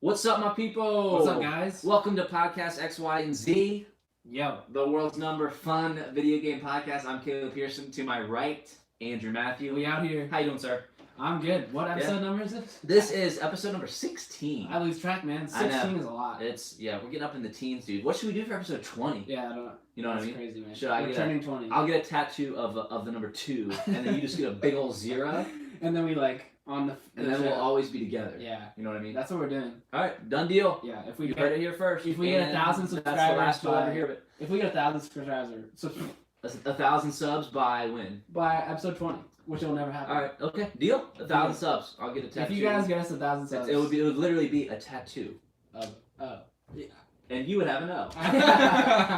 What's up, my people? What's up, guys? Welcome to Podcast X, Y, and Z, Yo. the world's number fun video game podcast. I'm Caleb Pearson. To my right, Andrew Matthew. We out here. How you doing, sir? I'm good. What episode number is this? This is episode number 16. I lose track, man. I know. 16 is a lot. We're getting up in the teens, dude. What should we do for episode 20? Yeah, I don't know. You know what I That's mean? crazy, man. Should I We're get turning 20. I'll get a tattoo of the number 2, and then you just get a big old 0, And then we on the. and then we'll always be together. Yeah. You know what I mean? That's what we're doing. All right, done deal. Yeah. If we You get heard it here first. if we get and 1,000 that's the subscribers last you'll ever by- hear of it. if we get 1,000 subscribers, so 1,000 subs by when? by episode 20, which will never happen. All right, okay, deal. 1,000 subs. I'll get a tattoo. If you guys get us 1,000 subs, it would literally be a tattoo, Oh. and you would have an O.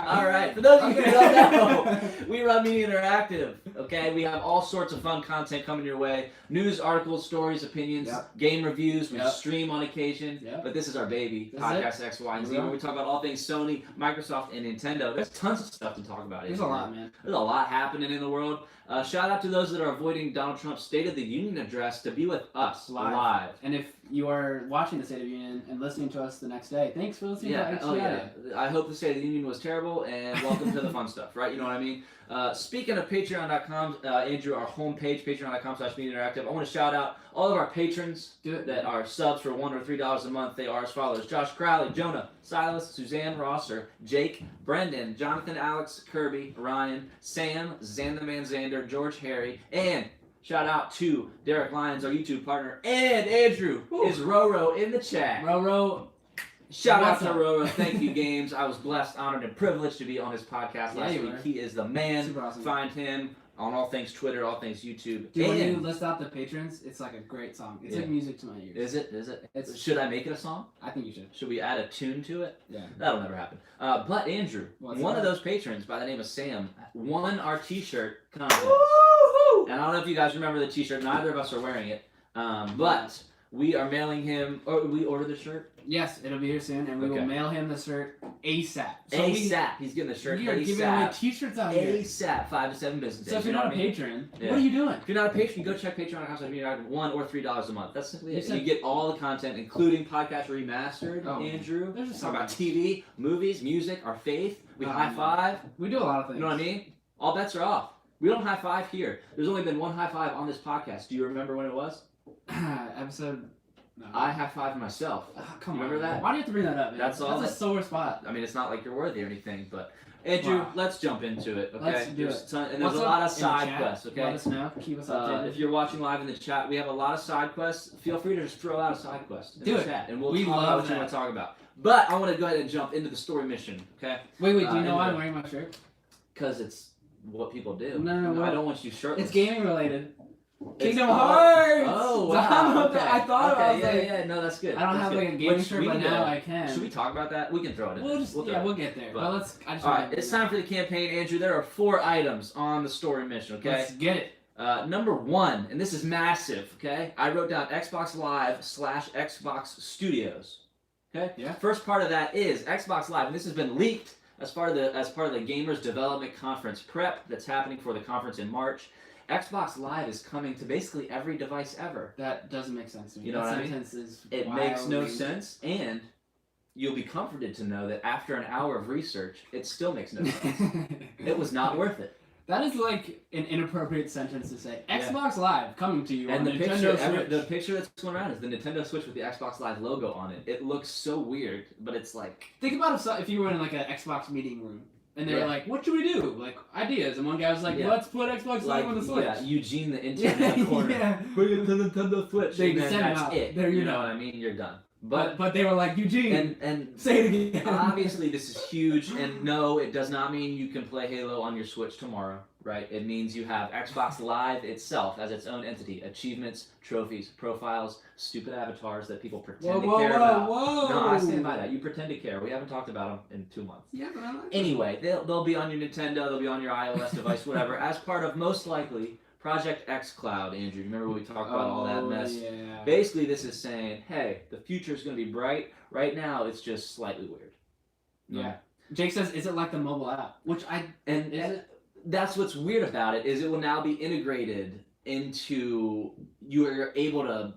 All right. For those of you who don't know, we run Media Interactive. Okay, we have all sorts of fun content coming your way: news, articles, stories, opinions, Yep. game reviews. We Yep. stream on occasion, Yep. but this is our baby, This is Podcast X, Y, and Z, Yeah. where we talk about all things Sony, Microsoft, and Nintendo. There's tons of stuff to talk about. There's a lot, man. There's a lot happening in the world. Shout out to those that are avoiding Donald Trump's State of the Union address to be with us live. And if you are watching the State of the Union and listening to us the next day, thanks for listening Yeah, to oh HCI. yeah. I hope the State of the Union was terrible, and welcome to the fun stuff, right? You know what I mean? Speaking of Patreon.com, Andrew, our homepage, Patreon.com/Media Interactive, I want to shout out all of our patrons Do it. that are subs for $1 or $3 a month. They are as follows: Josh Crowley, Jonah, Silas, Suzanne Rosser, Jake, Brendan, Jonathan, Alex, Kirby, Ryan, Sam, Xan the Man Xander, George Harry, and shout out to Derek Lyons, our YouTube partner, and Andrew is Roro in the chat. Roro. Shout out What's to up? Roro. Thank you, Games. I was blessed, honored, and privileged to be on his podcast Yeah, last you week. were. He is the man. Super awesome. Find him on all things Twitter, all things YouTube. Dude, when you And list out the patrons, it's like a great song. It's Yeah. like music to my ears. is it? Is it? It's- Should I make it a song? I think you should. Should we add a tune to it? Yeah. That'll never happen. But Andrew, What's one up? of those patrons by the name of Sam won our T-shirt contest. And I don't know if you guys remember the T-shirt. Neither of us are wearing it. But we are mailing him. Or we ordered the shirt Yes, it'll be here soon, and we Okay. will mail him the shirt ASAP. ASAP. He's getting the shirt We are giving away ASAP. t-shirts out here. ASAP. 5 to 7 business days. So if you're you know not a what I mean? patron, Yeah. what are you doing? If you're not a patron, go check Patreon.com/Media $1 or $3 a month. That's simply You it. said- And you get all the content, including podcast remastered. Oh, Andrew, there's just talk so about much. TV, movies, music, our faith. We Oh, high man. five. We do a lot of things. You know what I mean? All bets are off. We don't high five here. There's only been one high five on this podcast. Do you remember when it was? Episode. No. I high fived myself. Come You on. remember that? Why do you have to bring that up, man? That's all That's a sore spot. I mean, it's not like you're worthy or anything, but Andrew, Wow. let's jump into it. Okay. Let's do There's it. and there's What's a up lot of in the side chat? quests. Okay. Let us know. Keep us updated. If you're watching live in the chat, we have a lot of side quests. Feel free to just throw out a side quest in Do the it. chat, and we'll We talk about love what you that. want to talk about. But I want to go ahead and jump into the story mission, okay? Wait, do you know anyway. why I'm wearing my shirt? Because it's what people do. No, I don't want you shirtless. It's gaming related. It's- Kingdom oh, Hearts! Oh, So wow. Okay. I thought okay, I was yeah, like, yeah, no, that's good. I don't That's have good. like a gaming Which shirt, we but need to- now I can. Should we talk about that? We can throw it in. We'll just throw we'll it. get there. But- But let's. I just All wanna- right, it's time for the campaign, Andrew. There are 4 items on the story mission, okay? Let's get it. Number 1, and this is massive, okay? I wrote down Xbox Live/Xbox Studios. Okay? Yeah. First part of that is Xbox Live, and this has been leaked as part of the Gamers Development Conference prep that's happening for the conference in March. Xbox Live is coming to basically every device ever. That doesn't make sense to me. You know that what I mean? sentence is. It makes no sense, and you'll be comforted to know that after an hour of research, it still makes no sense. It was not worth it. That is like an inappropriate sentence to say. Yeah. Xbox Live coming to you And on the Nintendo picture, Switch. the picture that's going around is the Nintendo Switch with the Xbox Live logo on it. It looks so weird, but it's like, Think about if you were in like an Xbox meeting room and they Yeah. were like, "What should we do?" Like ideas, and one guy was like, Yeah. "Let's put Xbox Live on the Switch." yeah, Eugene the intern in the corner. yeah. Bring it to Nintendo Switch. They and then send him that's out. it. There you know go. what I mean? You're done. But they were like, "Eugene, And say it again." obviously this is huge, and no, it does not mean you can play Halo on your Switch tomorrow, right? It means you have Xbox Live itself as its own entity. Achievements, trophies, profiles, stupid avatars that people pretend to care about. whoa! No, I stand by that. You pretend to care. We haven't talked about them in 2 months. Yeah, but I like Anyway, they'll be on your Nintendo, they'll be on your iOS device, whatever, as part of most likely Project X Cloud, Andrew. Remember when we talked about all that mess? Yeah. Basically, this is saying, hey, the future is going to be bright. Right now, it's just slightly weird. Yeah. Jake says, "Is it like the mobile app?" Which And is it? that's what's weird about it, is it will now be integrated into, you're able to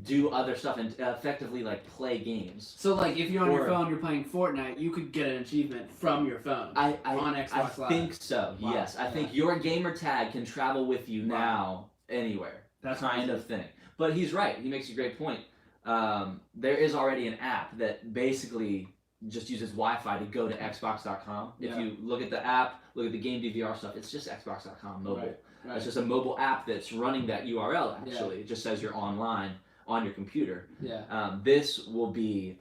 do other stuff and effectively like play games. So like if you're on your Or- phone, you're playing Fortnite, you could get an achievement from your phone. I On Xbox Live. think so. Wow. Yes, I Yeah. think your gamer tag can travel with you Wow. now anywhere. That's kind crazy. of thing. But he's right. He makes a great point. There is already an app that basically just uses Wi-Fi to go to Xbox.com. If Yeah. you look at the app, look at the game DVR stuff, it's just Xbox.com mobile. Right. It's just a mobile app that's running that URL. Actually, it just says you're online on your computer. Yeah. This will be,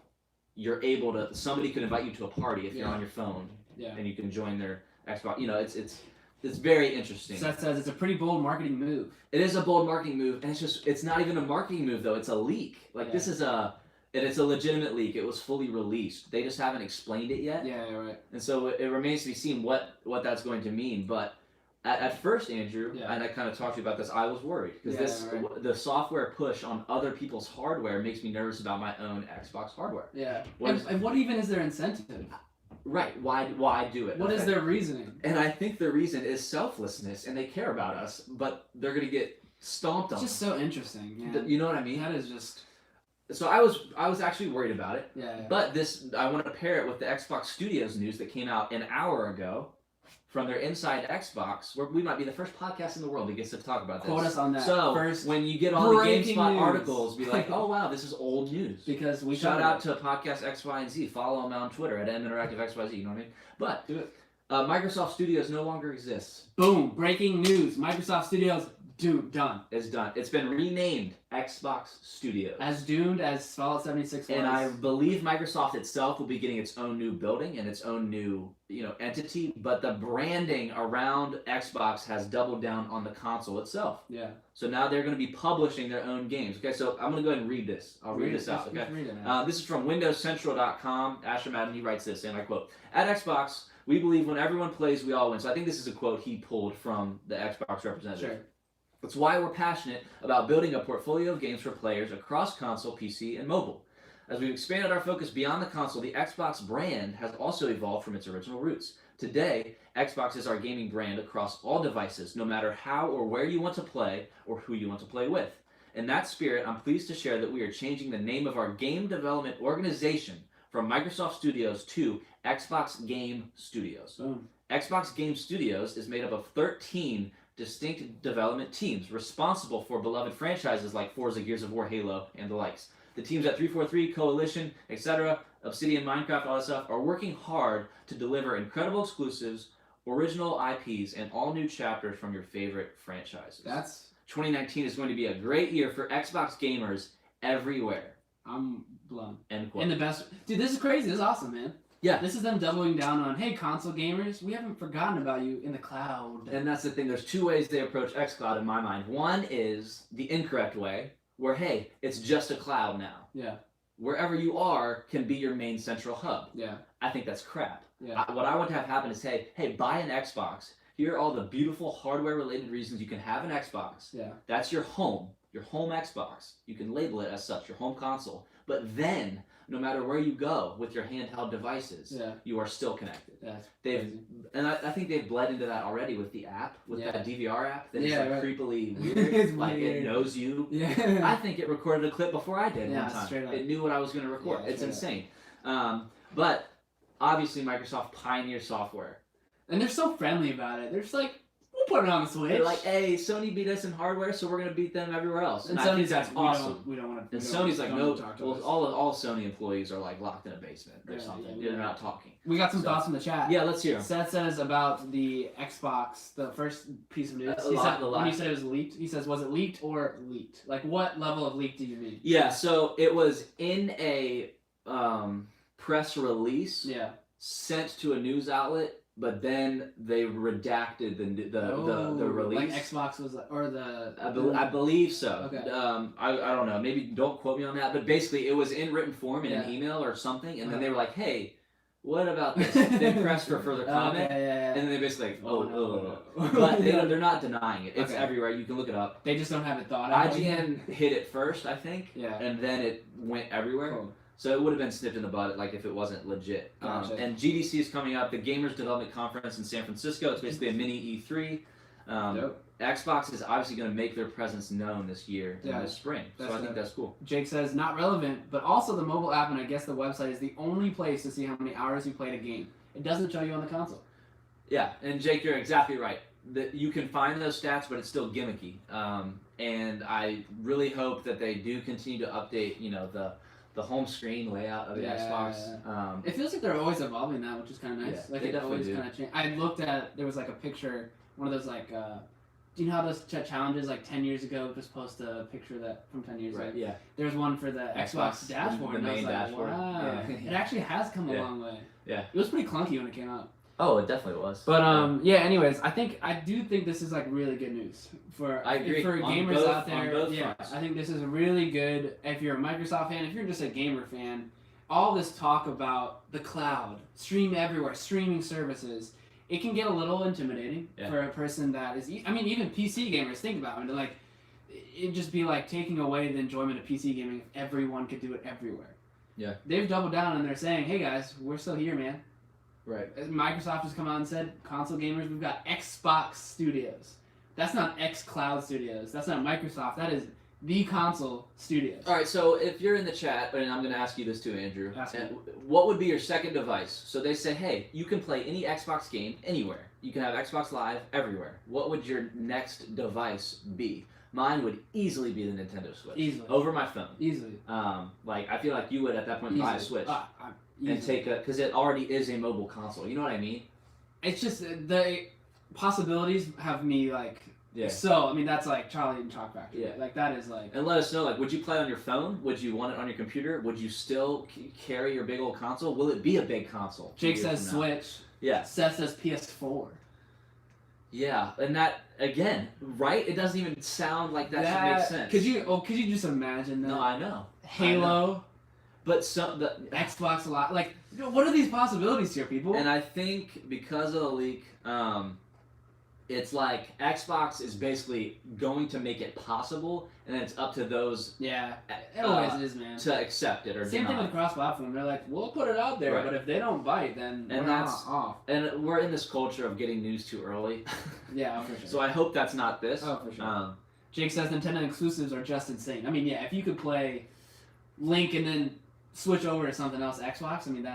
you're able to. Somebody could invite you to a party if you're Yeah. on your phone, Yeah. and you can join their Xbox. You know, it's very interesting. Seth says it's a pretty bold marketing move. It is a bold marketing move, and it's not even a marketing move though. It's a leak. Like Yeah. this is and it's a legitimate leak. It was fully released. They just haven't explained it yet, Yeah, right. and so it remains to be seen what that's going to mean. But at first, Andrew, Yeah. and I kind of talked to you about this, I was worried because Yeah, right. the software push on other people's hardware makes me nervous about my own Xbox hardware. Yeah. What is- And what even is their incentive? Right? Why do it? What is Okay. their reasoning? And I think the reason is selflessness, and they care about us, but they're gonna get stomped It's on. just so interesting. Yeah. You know what I mean? That is just. So I was actually worried about it, Yeah. but I want to pair it with the Xbox Studios news that came out an hour ago from their Inside Xbox, where we might be the first podcast in the world that gets to talk about this. Quote us on that. So first, when you get all the breaking GameSpot news. articles, be like, oh wow, this is old news. because we Shout covered out it. to Podcast X, Y, and Z. Follow them on Twitter at MInteractiveXYZ. You know what I mean? But Do it. Microsoft Studios no longer exists. Boom! Breaking news. Microsoft Studios, done. It's done. It's been renamed Xbox Studios. As doomed as Fallout 76 was. And I believe Microsoft itself will be getting its own new building and its own new, entity, but the branding around Xbox has doubled down on the console itself. Yeah. So now they're going to be publishing their own games. Okay, so I'm going to go ahead and read this. I'll read this out, okay? Read it, man. This is from WindowsCentral.com. Asher Madden, he writes this, and I quote, "At Xbox, we believe when everyone plays, we all win." So I think this is a quote he pulled from the Xbox representative. Sure. That's why we're passionate about building a portfolio of games for players across console, PC, and mobile. As we've expanded our focus beyond the console, the Xbox brand has also evolved from its original roots. Today, Xbox is our gaming brand across all devices, no matter how or where you want to play or who you want to play with. In that spirit, I'm pleased to share that we are changing the name of our game development organization from Microsoft Studios to Xbox Game Studios. Boom. Xbox Game Studios is made up of 13 distinct development teams responsible for beloved franchises like Forza, Gears of War, Halo, and the likes. The teams at 343, Coalition, etc., Obsidian, Minecraft, all that stuff, are working hard to deliver incredible exclusives, original IPs, and all new chapters from your favorite franchises. That's. 2019 is going to be a great year for Xbox gamers everywhere. I'm blown. End quote. In the best. Dude, this is crazy. This is awesome, man. Yeah. This is them doubling down on, hey, console gamers, we haven't forgotten about you in the cloud. And that's the thing. There's two ways they approach xCloud in my mind. One is the incorrect way, where, hey, it's just a cloud now. Yeah. Wherever you are can be your main central hub. Yeah. I think that's crap. Yeah. What I want to have happen is, hey, buy an Xbox. Here are all the beautiful hardware-related reasons you can have an Xbox. Yeah. That's your home Xbox. You can label it as such, your home console. But then, no matter where you go with your handheld devices, Yeah. you are still connected. That's They've crazy. And I think they've bled into that already with the app, with Yeah. that DVR app that is Yeah, like right. creepily weird. It's like weird. it knows you. Yeah. I think it recorded a clip before I did Yeah, one time. straight up. It knew what I was going to record. Yeah, It's straight up. insane. But obviously Microsoft pioneers software. And they're so friendly about it. They're just like, we'll put it on the Switch. They're like, hey, Sony beat us in hardware, so we're going to beat them everywhere else. and And I think Sony's that's like, awesome. We don't want to. And Sony's like, no, talk to well, us. all Sony employees are like locked in a basement or Yeah, something. yeah, They're yeah. not talking. We got some So- thoughts from the chat. Yeah, let's hear 'em. Seth says about the Xbox, the first piece of news. A He lot- said, a lot. when you said it was leaked, he says, was it leaked or leaked? Like, what level of leak do you mean? Yeah, so it was in a press release. Yeah. Sent to a news outlet, but then they redacted the release. Like Xbox was, or the. I believe so. Okay. I don't know. Maybe don't quote me on that. But basically, it was in written form in Yeah. an email or something, and then Uh-huh. they were like, "Hey, what about this?" They pressed for further comment, Okay, yeah. and then they basically like, "Oh, no. But they're not denying it. It's Okay. everywhere. You can look it up. They just don't have it thought out. IGN hit it first, I think, Yeah. and then it went everywhere. Cool. So it would have been snipped in the bud, like if it wasn't legit. Gotcha. And GDC is coming up, the Gamers Development Conference in San Francisco. It's basically a mini E3. Dope. Xbox is obviously going to make their presence known this year in the spring. So I think that's cool. Jake says, not relevant, but also the mobile app and I guess the website is the only place to see how many hours you played a game. It doesn't show you on the console. Yeah, and Jake, you're exactly right. You can find those stats, but it's still gimmicky. And I really hope that they do continue to update, the home screen layout of the Xbox. It feels like they're always evolving that, which is kind of nice. Yeah, like they it always definitely kind of change. I looked at there was like a picture, one of those like. Do you know how those challenges like 10 years ago just post a picture that from 10 years ago? Yeah. There's one for the Xbox dashboard. The and I was main like, dashboard. wow. Yeah. It actually has come a long way. Yeah. It was pretty clunky when it came out. Oh, it definitely was. But anyways, I do think this is like really good news for I agree. for On gamers both- out there. on both Yeah, fronts. I think this is really good. If you're a Microsoft fan, if you're just a gamer fan, all this talk about the cloud, stream everywhere, streaming services, it can get a little intimidating for a person that is. I mean, even PC gamers think about it. Like, it'd just be like taking away the enjoyment of PC gaming if everyone could do it everywhere. Yeah. They've doubled down and they're saying, "Hey guys, we're still here, man." Right. Microsoft has come out and said, console gamers, we've got Xbox Studios. That's not xCloud Studios. That's not Microsoft. That is the console studios. All right, so if you're in the chat, and I'm going to ask you this too, Andrew, Ask me. what would be your second device? So they say, hey, you can play any Xbox game anywhere. You can have Xbox Live everywhere. What would your next device be? Mine would easily be the Nintendo Switch. Easily. Over my phone. Easily. I feel like you would at that point buy a Switch and take because it already is a mobile console. You know what I mean? It's just the possibilities have me like. Yeah. So I mean that's like Charlie and Chalk Factory. Yeah. Like that is like. And let us know, like, would you play on your phone? Would you want it on your computer? Would you still carry your big old console? Will it be a big console? Jake says Switch. Yeah. Seth says PS4. Yeah, and that again, right? It doesn't even sound like that should make sense. Could you just imagine that? No, I know. Halo. But Xbox Live, like, what are these possibilities here, people? And I think because of the leak, it's like Xbox is basically going to make it possible, and then it's up to those it always is, man. to accept it or Same thing deny. with cross-platform. They're like, we'll put it out there, Right. but if they don't bite, then And we're that's- off. And we're in this culture of getting news too early. Yeah, for sure. So I hope that's not this. Oh, for sure. Jake says Nintendo exclusives are just insane. I mean, yeah, if you could play Link and then switch over to something else, Xbox. I mean,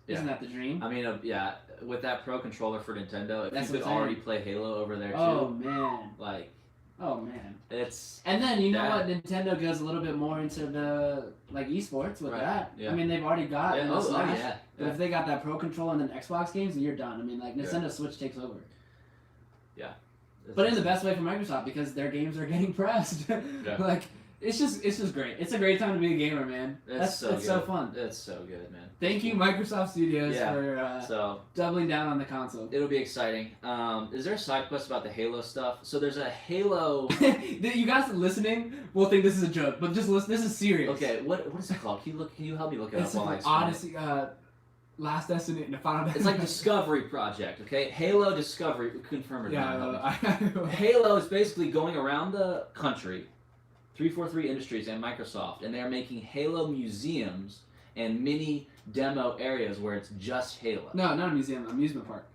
isn't that the dream? I mean, yeah, with that Pro controller for Nintendo, if That's you what could I'm already play Halo over there too, Oh man. like Oh man. it's And then you know Yeah. what? Nintendo goes a little bit more into the like esports with Right, that. yeah. I mean, they've already got yeah, Nintendo Smash. yeah, But yeah. if they got that Pro controller and then Xbox games, then you're done. I mean, like Nintendo Switch takes over. But in the best way for Microsoft because their games are getting pressed. Like it's just great. It's a great time to be a gamer, man. It's so so fun. It's so good, man. Thank you, Microsoft Studios, Yeah. for So doubling down on the console. it'll be exciting. Is there a side quest about the Halo stuff? So there's a Halo. You guys listening will think this is a joke, but just listen. This is serious. Okay, what is it called? Can you help me look it It's up while I like explain it? Odyssey, Last Destiny, and the Final. It's like Discovery Project, okay? Halo Discovery, confirm or deny. Yeah. Halo is basically going around the country, 343 Industries and Microsoft, and they're making Halo museums and mini demo areas where it's just Halo. No, not a museum, amusement park.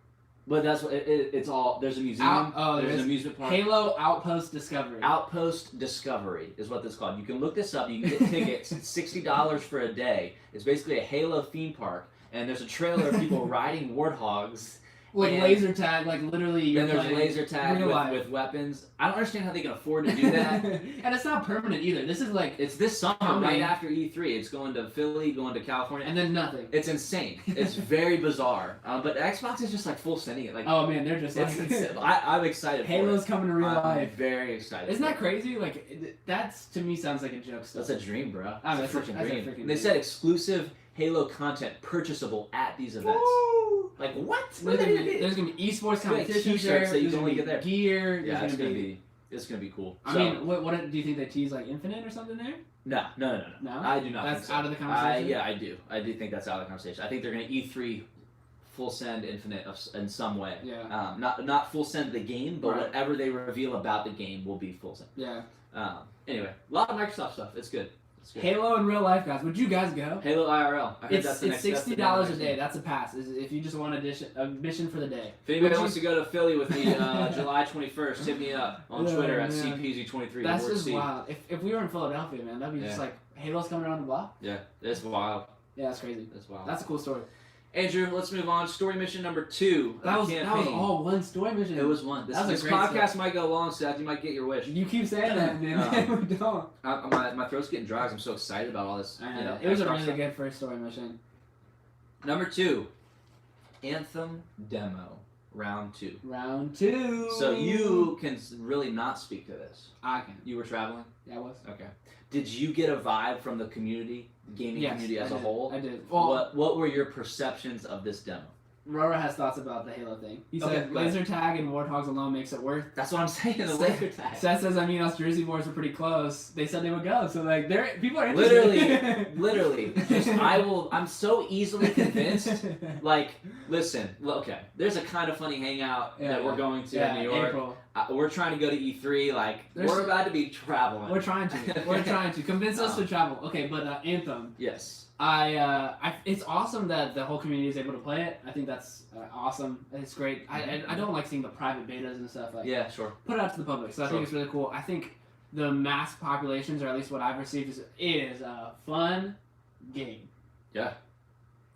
But that's what it's all. There's a museum. There's there's an amusement park. Halo Outpost Discovery. Outpost Discovery is what this is called. You can look this up. You can get tickets. It's $60 for a day. It's basically a Halo theme park, and there's a trailer of people riding warthogs. Like and- laser tag, like literally. You're And there's playing laser tag real life. with weapons. I don't understand how they can afford to do that. And it's not permanent either. This is like, It's this summer, Coming. right after E3. It's going to Philly, going to California. and then nothing. It's insane. It's very bizarre. But Xbox is just like full sending it. Like Oh man, they're just it's like. insane. I'm excited. Halo's for coming to it. real I'm life. very excited. Isn't for that it. crazy? Like, that's to me sounds like a joke. Stuff. That's a dream, bro. Oh, It's that's a a freaking freaking dream. They dream. said exclusive Halo content purchasable at these events. Woo! Like what? There's gonna be esports gonna be competitions t-shirts there. that you There's can gonna only be get there. gear. Yeah, There's it's gonna be cool. I So- mean, what do you think they tease like Infinite or something there? No. No? I do not. That's think so. out of the conversation? Yeah, I do. I do think that's out of the conversation. I think they're going to E3 full send Infinite in some way. Yeah. Not full send the game, but Right. whatever they reveal about the game will be full send. Yeah. Anyway, a lot of Microsoft stuff. It's good. Halo in real life, guys. Would you guys go? Halo IRL. I heard It's that's the next step to $60 a next day. year. That's a pass. If you just want a mission for the day. If anybody Would wants to go to Philly with me July 21st, hit me up on Yeah, Twitter at man. CPZ23. That's Word just C. wild. If we were in Philadelphia, man, that'd be just Yeah. like Halo's coming around the block. Yeah, it's wild. Yeah, that's crazy. That's wild. That's a cool story. Andrew, let's move on. Story mission number 2. That was campaign. all one story mission. It was one. This That was a great podcast story. might go long, Seth. You might get your wish. You keep saying that, man. We don't. My throat's getting dry 'cause I'm so excited about all this. I You know, it was a Xbox really stuff. good first story mission. Number 2, Anthem demo round 2. Round 2. So you can really not speak to this. I can. You were traveling. Yeah, I was. Okay. Did you get a vibe from the community, gaming Yes, community as I a did. whole? I did. Well, What were your perceptions of this demo? Rora has thoughts about the Halo thing. He Okay, said go ahead. laser tag and Warthogs alone makes it worth. That's what I'm saying. The Seth- laser tag. Seth says, I mean, us Jersey boys are pretty close. They said they would go, so like, people are interested. Literally. Just, I'm so easily convinced. Like, listen, okay. There's a kind of funny hangout that we're going to in New York. April. We're trying to go to E3. Like, we're about to be traveling. We're trying to. We're trying to convince us to travel. Okay, but Anthem. Yes. It's awesome that the whole community is able to play it. I think that's awesome. It's great. I don't like seeing the private betas and stuff. Like, Yeah, sure. put it out to the public. So I Sure. think it's really cool. I think the mass populations, or at least what I've received, is a fun game. Yeah.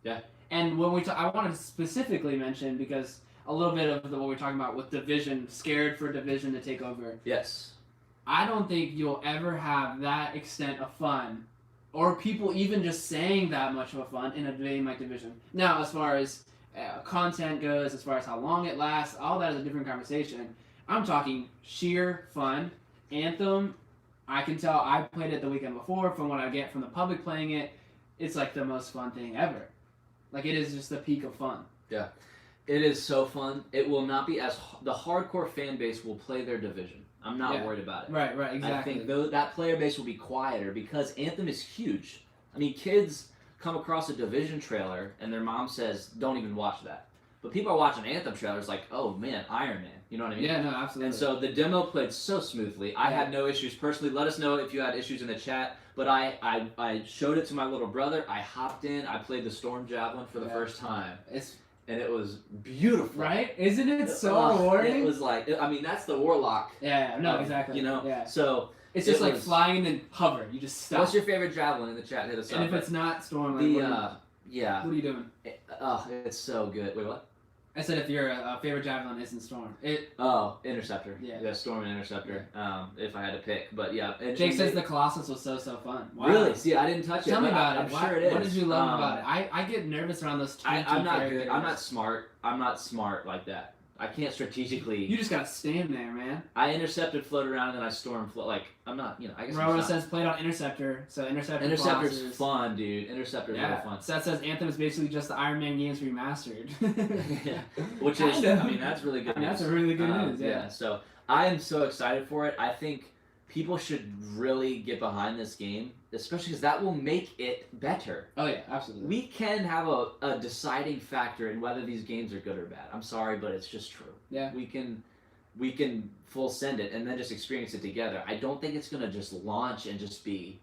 Yeah. And when I wanted to specifically mention, because a little bit of what we're talking about with Division, scared for Division to take over. Yes. I don't think you'll ever have that extent of fun, or people even just saying that much of a fun in a game like Division. Now, as far as content goes, as far as how long it lasts, all that is a different conversation. I'm talking sheer fun. Anthem, I can tell I played it the weekend before. From what I get from the public playing it, it's like the most fun thing ever. Like, it is just the peak of fun. It is so fun. It will not be the hardcore fan base will play their Division. I'm not Yeah. worried about it. Right, exactly. I think that player base will be quieter because Anthem is huge. I mean, kids come across a Division trailer and their mom says, "Don't even watch that." But people are watching Anthem trailers like, "Oh man, Iron Man." You know what I mean? Yeah, no, absolutely. And so the demo played so smoothly. I had no issues personally. Let us know if you had issues in the chat. But I showed it to my little brother. I hopped in. I played the Storm Javelin for the first time. And it was beautiful. Right? Isn't it so rewarding? It was like, I mean, that's the Warlock. Yeah, no, exactly. You know? Yeah. So it's just like was- flying and hover. You just stop. What's your favorite javelin in the chat? Hit us up. And if it's not Storm, like, Yeah. what are you doing? It's so good. Wait, what? I said if your favorite javelin isn't Storm. Interceptor. Yeah. Storm and Interceptor. If I had to pick, but yeah. Jake says the Colossus was so fun. Wow. Really? See, I didn't touch it. Tell me but about I'm it. sure it is. What did you love about it? I get nervous around those 22 I'm not characters. good. I'm not smart. I'm not smart like that. I can't strategically. You just gotta stand there, man. I intercepted, float around, and then I storm float. Like I'm not. You know. I guess. Roro says played on Interceptor, so Interceptor's Colossus. fun, dude. Interceptor's really fun. Seth says Anthem is basically just the Iron Man games remastered. Yeah. Which is, Kinda. I mean, that's really good. I mean, news. that's a really good news. Yeah. So I am so excited for it. I think people should really get behind this game, especially because that will make it better. Oh yeah, absolutely. We can have a deciding factor in whether these games are good or bad. I'm sorry, but it's just true. Yeah. We can full send it and then just experience it together. I don't think it's gonna just launch and just be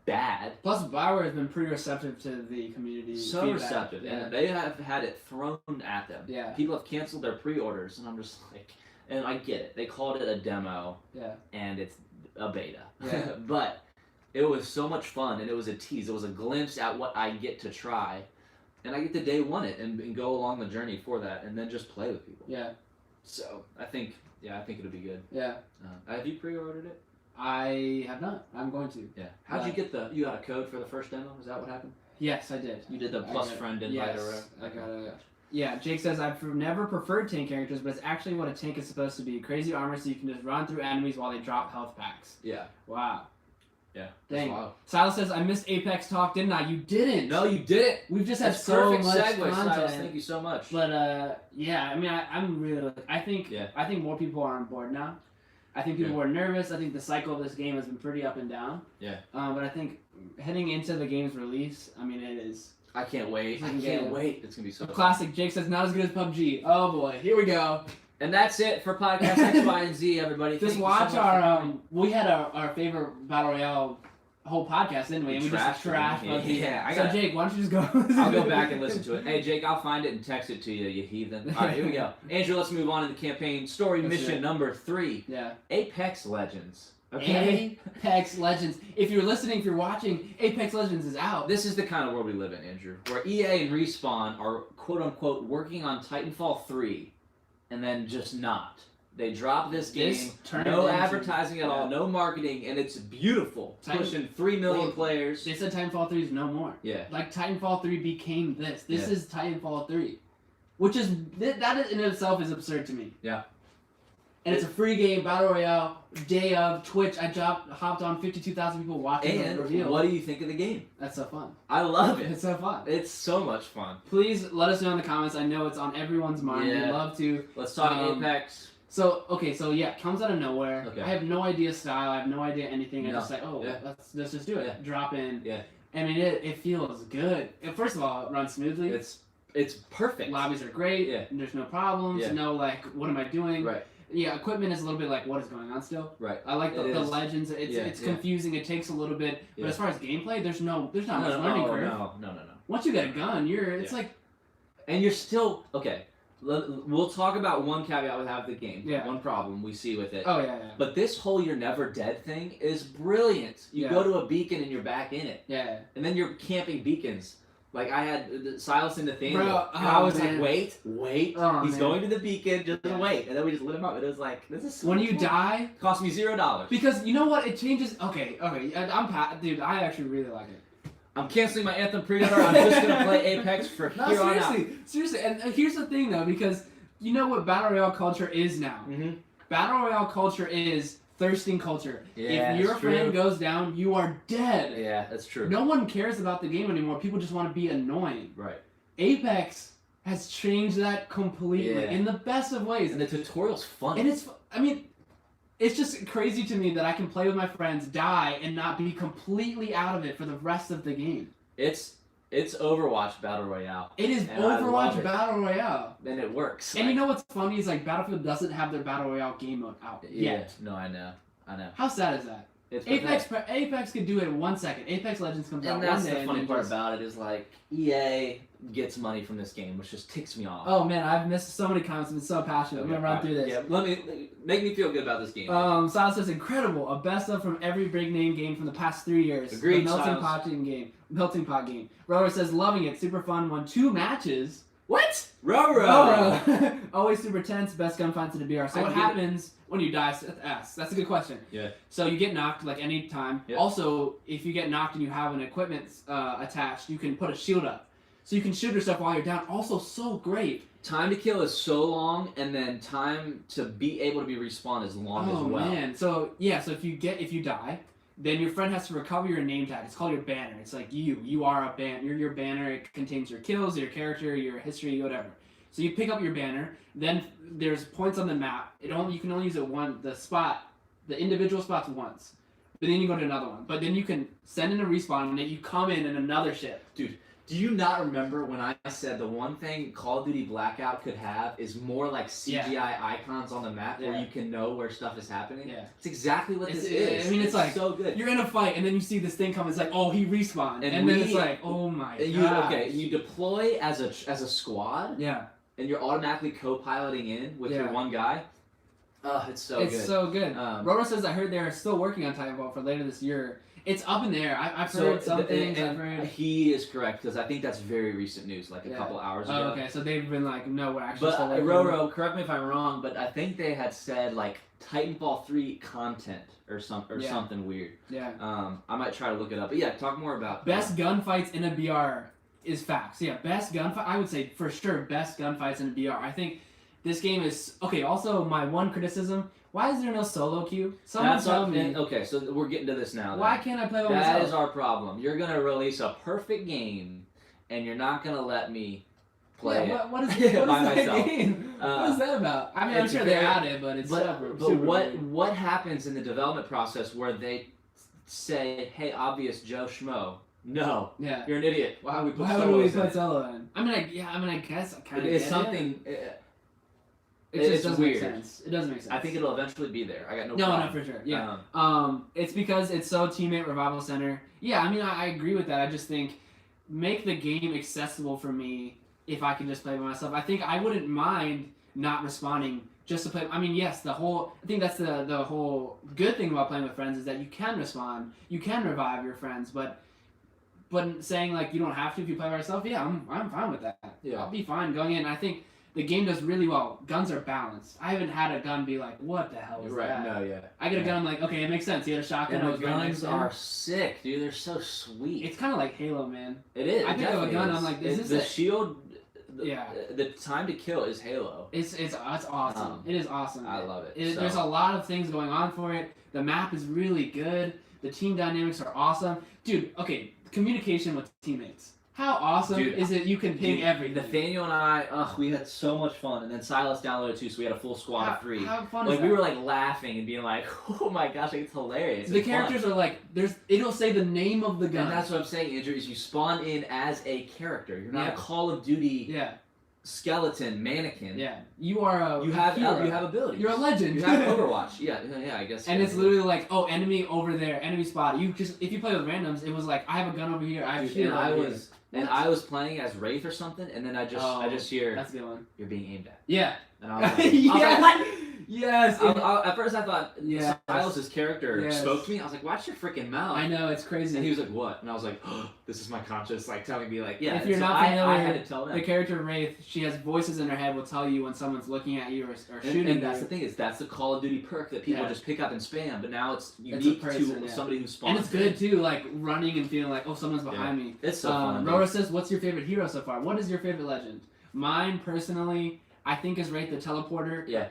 bad. Plus, Bioware has been pretty receptive to the community. So feedback. receptive, Yeah. and they have had it thrown at them. Yeah. People have canceled their pre-orders, and I'm just like, and I get it. They called it a demo. Yeah. And it's a beta. Yeah. But it was so much fun, and it was a tease. It was a glimpse at what I get to try, and I get to day one it and go along the journey for that, and then just play with people. Yeah. So I think it'll be good. Yeah. Have you pre-ordered it? I have not. I'm going to. Yeah. How'd you get you got a code for the first demo? Is that what happened? Yes, I did. You did the plus friend invite or whatever? I got it. Yeah, Jake says, I've never preferred tank characters, but it's actually what a tank is supposed to be. Crazy armor so you can just run through enemies while they drop health packs. Yeah. Wow. Yeah. Dang. Wow. Silas says, I missed Apex talk, didn't I? You didn't. No, you didn't. We've just had That's so perfect much segue, content. Silas. Thank you so much. But, yeah, I mean, I'm really, I think more people are on board now. I think people were nervous. I think the cycle of this game has been pretty up and down. Yeah. But I think heading into the game's release, I mean, it is. I can't wait. I Yeah. can't wait. It's going to be so fun. Classic. Jake says, not as good as PUBG. Oh, boy. Here we go. And that's it for Podcast X, Y, and Z, everybody. Just Thank you watch so much for our, coming. we had our favorite Battle Royale whole podcast, didn't we? And we just trashed PUBG. Yeah, So Jake, why don't you just go? I'll go back and listen to it. Hey Jake, I'll find it and text it to you, you heathen. All right, here we go. Andrew, let's move on to the campaign story mission number 3. Yeah. Apex Legends. Okay. Apex Legends. If you're listening, if you're watching, Apex Legends is out. This is the kind of world we live in, Andrew, where EA and Respawn are quote unquote working on Titanfall 3, and then just not. They drop this game, no advertising at all, no marketing, and it's beautiful. Pushing 3 million players. They said Titanfall 3 is no more. Yeah. Like Titanfall 3 became this. This is Titanfall 3. Which is, that in itself is absurd to me. Yeah. And it's a free game, Battle Royale, day of, Twitch. I hopped on 52,000 people watching the reveal. What do you think of the game? That's so fun. I love it. It's so fun. It's so much fun. Please let us know in the comments. I know it's on everyone's mind. Yeah. We'd love to. Let's talk Apex. So yeah, it comes out of nowhere. Okay. I have no idea style. I have no idea anything. I just like, let's just do it. Yeah. Drop in. Yeah. I mean, it feels good. First of all, it runs smoothly. It's perfect. Lobbies are great. Yeah. There's no problems. Yeah. No like, what am I doing? Right. Yeah, equipment is a little bit like, what is going on still? Right. I like the legends. It's confusing. It takes a little bit. But as far as gameplay, there's not much learning curve. No. Once you get a gun, it's like. And you're still okay. We'll talk about one caveat we have with the game. Yeah. One problem we see with it. Oh yeah. But this whole "you're never dead" thing is brilliant. You go to a beacon and you're back in it. Yeah. And then you're camping beacons. Like I had Silas and Nathaniel, and I was like, wait, he's going to the beacon, just wait, and then we just lit him up, and it was like, this is so when you die, it cost me $0. Because you know what, it changes. Okay, dude, I actually really like it. I'm canceling my Anthem pre-order. I'm just gonna play Apex for here on out. Seriously, and here's the thing though, because you know what Battle Royale culture is now. Mm-hmm. Battle Royale culture is thirsting culture. Yeah, if your friend goes down, you are dead. Yeah, that's true. No one cares about the game anymore. People just want to be annoying. Right. Apex has changed that completely in the best of ways. And the tutorial's fun. And it's just crazy to me that I can play with my friends, die, and not be completely out of it for the rest of the game. It's Overwatch Battle Royale. It is Overwatch Battle Royale. And it works. And you know what's funny is like Battlefield doesn't have their Battle Royale game mode out yet. No, I know. How sad is that? Apex could do it in 1 second. Apex Legends comes out one day. And that's the funny part about it is like EA gets money from this game, which just ticks me off. Oh man, I've missed so many comments. I've been so passionate. I'm gonna run through this. Yeah, make me feel good about this game. Silas says incredible, a best of from every big name game from the past 3 years. Agreed. The Melting Pot game. Rower says loving it, super fun. Won 2 matches. What? Roro. Always super tense. Best gunfights in the BR. So what happens when you die? That's a good question. Yeah. So you get knocked like any time. Yep. Also, if you get knocked and you have an equipment attached, you can put a shield up, so you can shoot yourself while you're down. Also, so great. Time to kill is so long, and then time to be able to be respawned is long as well. Oh man. So yeah. So if you die, then your friend has to recover your name tag. It's called your banner. It's like you are a banner. You're your banner. It contains your kills, your character, your history, whatever. So you pick up your banner. Then there's points on the map. You can only use it the individual spots once. But then you go to another one. But then you can send in a respawn, and then you come in another ship. Dude, do you not remember when I said the one thing Call of Duty Blackout could have is more like CGI icons on the map where you can know where stuff is happening? Yeah. It's exactly what this is. I mean, it's like so good. You're in a fight, and then you see this thing come. It's like, oh, he respawned, and then it's like, oh my god. You deploy as a squad. Yeah. And you're automatically co-piloting in with your one guy. Oh, it's so good. It's so good. Roto says, I heard they're still working on Titanfall for later this year. It's up in there. I've heard some things. I've heard. He is correct, because I think that's very recent news, like a couple hours ago. Oh, okay. So they've been like, no, we're actually still working. Roro, correct me if I'm wrong, but I think they had said like Titanfall 3 content or something weird. Yeah. I might try to look it up. But yeah, talk more about best gunfights in a BR is facts. Yeah, best gunfight. I would say for sure best gunfights in a BR. I think this game is okay. Also, my one criticism: why is there no solo queue? Someone tell me. Okay, so we're getting to this now. Why can't I play by myself? That is our problem. You're gonna release a perfect game, and you're not gonna let me play it. What is that myself. game? What is that about? I mean, I'm sure they add it, but it's super. But what happens in the development process where they say, "Hey, obvious Joe Schmo"? No. Yeah. You're an idiot. Why would we put solo in? I guess I kind of. It is something. It just It's doesn't weird. make sense. It doesn't make sense. I think it'll eventually be there. I got no No, problem. no, for sure. Yeah. Um, It's because it's so teammate revival center. Yeah, I mean, I agree with that. I just think make the game accessible for me if I can just play by myself. I think I wouldn't mind not responding just to play. I mean, yes, I think that's the whole good thing about playing with friends is that you can respond, you can revive your friends, but saying like you don't have to if you play by yourself, yeah, I'm fine with that. Yeah. I'll be fine going in. I think the game does really well. Guns are balanced. I haven't had a gun be like, what the hell is that? No, yeah. I get a gun, I'm like, okay, it makes sense. He had a shotgun. And I the was right next guns to him. are sick, dude. They're so sweet. It's kind of like Halo, man. It is. I It pick up a definitely gun, is. I'm like, is this the a- shield? Yeah. The time to kill is Halo. It's awesome. It is awesome. I love it. There's a lot of things going on for it. The map is really good. The team dynamics are awesome. Dude, okay, communication with teammates. How awesome Dude, is it you can ping everything? Nathaniel and I, we had so much fun. And then Silas downloaded too, so we had a full squad of 3. How fun Like, is we that? were like laughing and being like, oh my gosh, like, it's hilarious. The It's fun. characters are like, it'll say the name of the gun. And that's what I'm saying, Andrew, is you spawn in as a character. You're not Yeah. a Call of Duty Yeah, skeleton mannequin. yeah. You are a You have hero. you have abilities. You're a legend. You have Overwatch. Yeah, I guess. And it's literally like, oh, enemy over there, enemy spot. You just if you play with randoms, it was like, I have a gun over here, I have a Dude, shield and I over was here. and I was playing as Wraith or something, and then I just hear That's a good one. you're being aimed at, Yeah. and I was like, yes. what? Yes. At first I thought Yes. Silas's character Yes. spoke to me. I was like, watch your freaking mouth. I know it's crazy. And he was like, what? And I was like, oh, this is my conscience, like telling me like, yeah. If you're so not I familiar, had to tell them. the character Wraith, she has voices in her head will tell you when someone's looking at you or shooting And that's you. the thing is that's the Call of Duty perk that people Yeah. just pick up and spam, but now it's a unique person, to yeah. somebody who spawns. And it's good too, like running and feeling like, oh, someone's behind me. It's so fun. Rora says, what's your favorite hero so far? What is your favorite legend? Mine, personally, I think is Wraith the Teleporter. Yeah.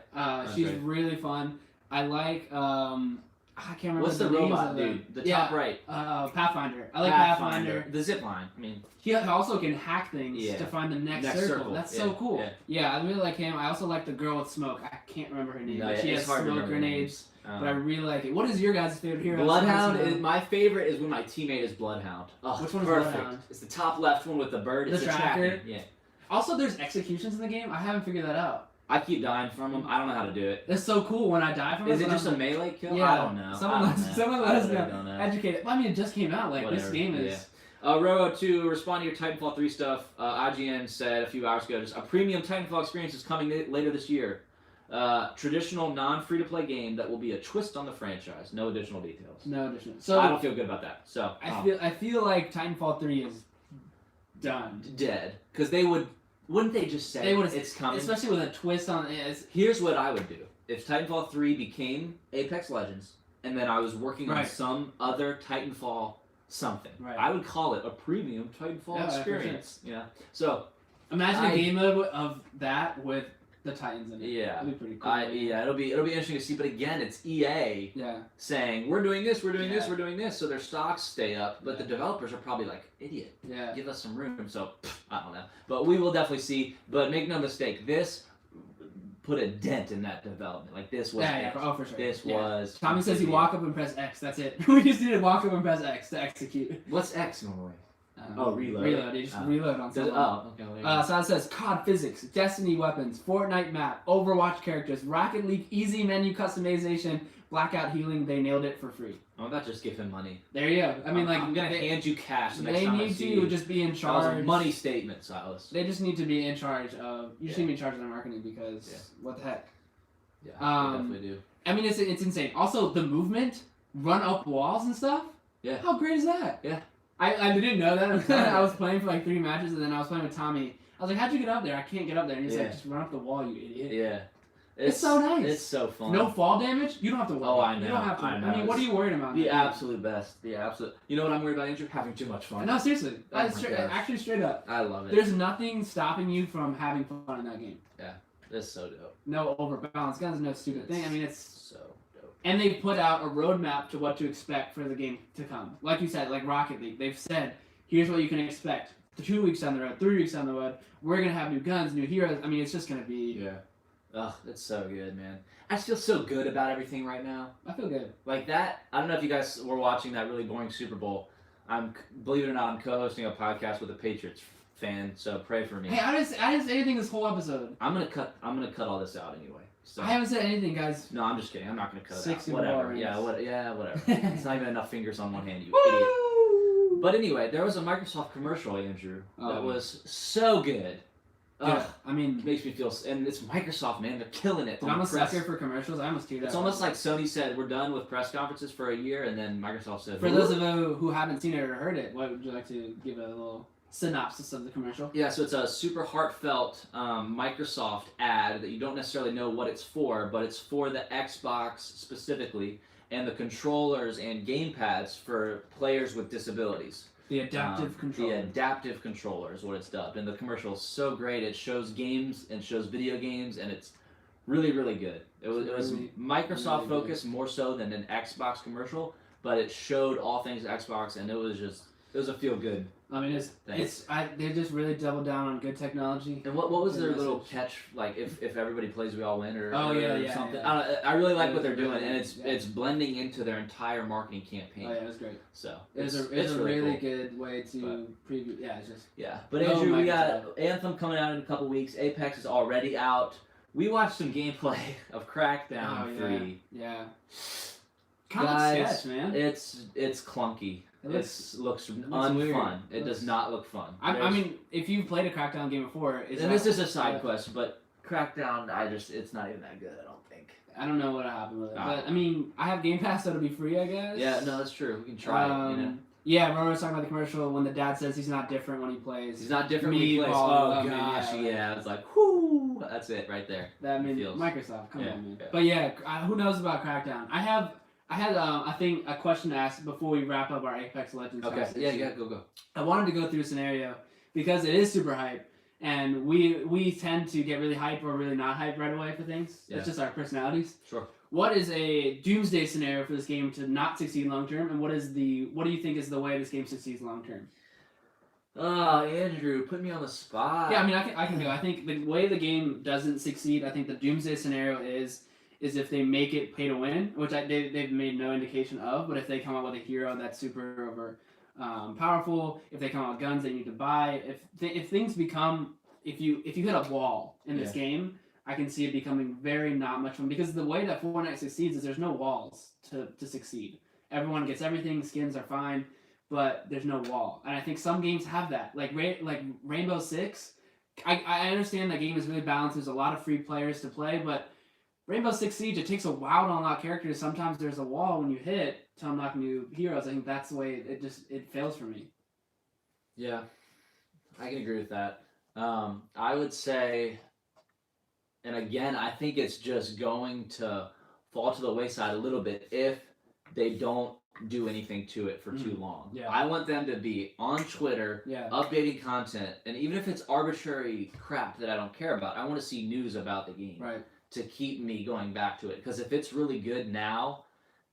She's great. really fun. I like, I can't remember What's the names robot of them. dude? The Yeah. top right. Pathfinder. I like Pathfinder. The zip line. I mean, He also can hack things Yeah. to find the next, Next circle. circle. That's Yeah. so cool. Yeah. Yeah, I really like him. I also like the girl with smoke. I can't remember her name. no, but she it's has hard to smoke remember grenades. names. But I really like it. What is your guys' favorite hero? Bloodhound. Someone Is, my favorite is when my teammate is Bloodhound. Oh, Which one is perfect. Bloodhound? It's the top left one with the bird. The It's tracker? tracking. Yeah. Also, there's executions in the game. I haven't figured that out. I keep dying from him. I don't know how to do it. That's so cool when I die from it. Is it but just a I'm- melee kill? Yeah. I don't know. Someone I let don't us- know. someone let I us really know. don't know. Educated. Well, I mean, it just came out. Like this Whatever. game is. Rowo, to respond to your Titanfall 3 stuff, IGN said a few hours ago, just a premium Titanfall experience is coming later this year. Traditional non-free-to-play game that will be a twist on the franchise. No additional details. No addition. So I don't feel good about that. So I feel like Titanfall 3 is done. dead because wouldn't they just say They would've- it's coming? Especially with a twist on it. Here's what I would do if Titanfall 3 became Apex Legends, and then I was working on Right. some other Titanfall something. Right. I would call it a premium Titanfall Yeah, for experience. Yeah. So Imagine I- a game mode of that with the Titans in it. yeah. That'd be pretty cool. It'll be interesting to see, but again, it's EA Yeah. saying we're doing this, we're doing this, Yeah. we're doing this, so their stocks stay up, but Yeah. the developers are probably like, idiot, Yeah. give us some room. So I don't know, but we will definitely see. But make no mistake, this put a dent in that development. Like this was, Yeah, oh, for sure. this Yeah. was. Tommy says you completely- walk up and press X. That's it. We just need to walk up and press X to execute. What's X normally? Oh, reload. Reload. You just Oh. reload on Does, someone. oh, okay. Well, there you go. Sal says COD physics, Destiny weapons, Fortnite map, Overwatch characters, Rocket League easy menu customization, Blackout healing. They nailed it for free. I'm about to just give him money. There you go. I mean, like I'm gonna they, hand you cash the next they time I need see to you. just be in That was charge. a money statement, Silas. They just need to be in charge of. You just Yeah. need to be in charge of their marketing because Yeah. what the heck? Yeah, Um, they definitely do. I mean, it's insane. Also, the movement, run up walls and stuff. Yeah. How great is that? Yeah. I didn't know that. I was playing for like 3 matches, and then I was playing with Tommy. I was like, "How'd you get up there? I can't get up there." And he's Yeah. like, "Just run up the wall, you idiot." Yeah. It's so nice. It's so fun. No fall damage. You don't have to worry. Oh, I You know, don't have to. I know. mean, what are you worried about? The absolute best. The absolute. You know what I'm worried about, Andrew? Having too much fun. No, seriously. Oh my Straight, gosh. actually, straight up. I love it. There's nothing stopping you from having fun in that game. It's so dope. No overbalance guns, no stupid thing. I mean, it's so dope. and they put out a roadmap to what to expect for the game to come. Like you said, like Rocket League, they've said, here's what you can expect. 2 weeks down the road, 3 weeks down the road, we're gonna have new guns, new heroes. I mean, it's just gonna be. Yeah. Ugh, it's so good, man. I feel so good about everything right now. I feel good. Like that. I don't know if you guys were watching that really boring Super Bowl. Believe it or not, I'm co-hosting a podcast with a Patriots fan, so pray for me. Hey, I didn't say anything this whole episode. I'm gonna cut all this out anyway. So. I haven't said anything, guys. No, I'm just kidding. I'm not gonna cut it 6 out. Whatever. rings. Yeah, whatever. It's not even enough fingers on one hand, you idiot. But anyway, there was a Microsoft commercial, Andrew, that was so good. Yeah, I mean, It makes me feel, and it's Microsoft, man. They're killing it. dude, I'm a sucker for commercials. I almost teared up. It's almost like Sony said, we're done with press conferences for a year, and then Microsoft said, For those of you who haven't seen it or heard it, what would you like to give a little synopsis of the commercial? Yeah, so it's a super heartfelt Microsoft ad that you don't necessarily know what it's for, but it's for the Xbox specifically, and the controllers and gamepads for players with disabilities. The adaptive controller. The adaptive controller is what it's dubbed, and the commercial is so great. It shows games and shows video games, and it's really, really good. It was Really, Microsoft really focused more so than an Xbox commercial, but it showed all things Xbox, and it was a feel good. I mean, they just really doubled down on good technology. And what was Good their message. little catch, like if everybody plays we all win or, Oh, or yeah, something? yeah. I really like It what was they're doing, really- and it's yeah. it's blending into their entire marketing campaign. Oh yeah, it was great. So It's a it's really cool. good way to preview. Yeah, it's just Yeah, but No, Andrew, we got Microsoft. Anthem coming out in a couple weeks. Apex is already out. We watched some gameplay of Crackdown Oh, yeah. 3. yeah. Kind of Guys, sketch, man. It's clunky. It It looks weird. unfun. It Looks- does not look fun. I mean, if you've played a Crackdown game before, and this is a side quest, but Crackdown, it's not even that good. I don't think. I don't know what happened with it, Ah. but I mean, I have Game Pass, so it'll be free, I guess. Yeah, no, that's true. We can try it. You know, Yeah, Roman was talking about the commercial when the dad says he's not different when he plays. he's not different when he plays. Meatball, Oh I mean, gosh, yeah. yeah. It's like, whoo, that's it right there. That means feels- Microsoft. Come Yeah, on, man. yeah. But yeah, who knows about Crackdown? I had I think a question to ask before we wrap up our Apex Legends. Okay. conversation. Yeah, go. I wanted to go through a scenario because it is super hype, and we tend to get really hype or really not hype right away for things. Yeah. It's just our personalities. Sure. What is a doomsday scenario for this game to not succeed long term, and what do you think is the way this game succeeds long term? Oh, Andrew, put me on the spot. Yeah, I mean, I can go. I think the way the game doesn't succeed, I think the doomsday scenario is if they make it pay to win, which they've made no indication of. But if they come out with a hero that's super over powerful, if they come out with guns they need to buy, if things become if you hit a wall in this game, I can see it becoming very not much fun because the way that Fortnite succeeds is there's no walls to succeed. Everyone gets everything, skins are fine, but there's no wall. And I think some games have that, like Rainbow Six. I understand that game is really balanced. There's a lot of free players to play, but Rainbow Six Siege, it takes a while to unlock characters. Sometimes there's a wall when you hit to unlock new heroes. I think that's the way it fails for me. Yeah, I can agree with that. I would say, and again, I think it's just going to fall to the wayside a little bit if they don't do anything to it for too long. Yeah. I want them to be on Twitter, Yeah. updating content, and even if it's arbitrary crap that I don't care about, I want to see news about the game Right. to keep me going back to it. Because if it's really good now,